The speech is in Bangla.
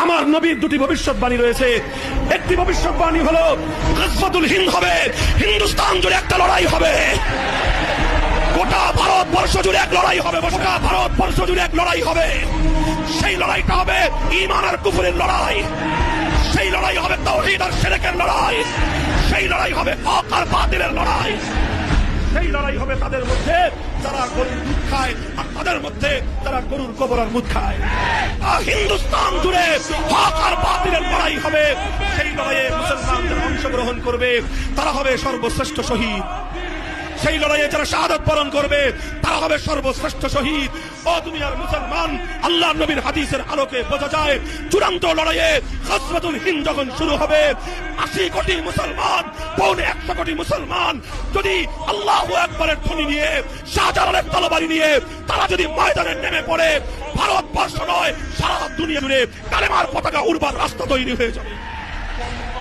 আমার নবীর দুটি ভবিষ্যৎবাণী রয়েছে। একটি ভবিষ্যৎবাণী হলো গজওয়াতুল হিন্দ হবে, হিন্দুস্তান জুড়ে একটা লড়াই হবে, গোটা ভারতবর্ষ জুড়ে এক লড়াই হবে, গোটা ভারতবর্ষ জুড়ে এক লড়াই হবে। সেই লড়াইটা হবে ঈমান আর কুফরের লড়াই, সেই লড়াই হবে তাওহীদ আর শিরকের লড়াই, সেই লড়াই হবে হক আর বাতিলের লড়াই, সেই লড়াই হবে তাদের মধ্যে যারা গরুর দুধ খায় আর তাদের মধ্যে যারা গরুর গোবর আর মুদ খায়। হিন্দুস্তান জুড়ে হক আর বাতিলের লড়াই হবে। সেই লড়াইয়ে মুসলমানদের অংশগ্রহণ করবে, তারা হবে সর্বশ্রেষ্ঠ শহীদ। সেই লড়াইয়ে যারা শাহাদাত বরণ করবে তারা হবে সর্বশ্রেষ্ঠ শহীদ। ও দুনিয়ার মুসলমান, আল্লাহর নবীর হাদিসের আলোকে বোঝা যায় চূড়ান্ত লড়াইয়ে গজওয়াতুল হিন্দ যখন শুরু হবে, 80 কোটি মুসলমান, 150 কোটি মুসলমান যদি আল্লাহু আকবারের ধ্বনি নিয়ে, শাহজালালের তরবারি নিয়ে তারা যদি ময়দানে নেমে পড়ে, ভারতবর্ষ নয় সারা দুনিয়া জুড়ে কালেমার পতাকা উড়বার রাস্তা তৈরি হয়ে যাবে।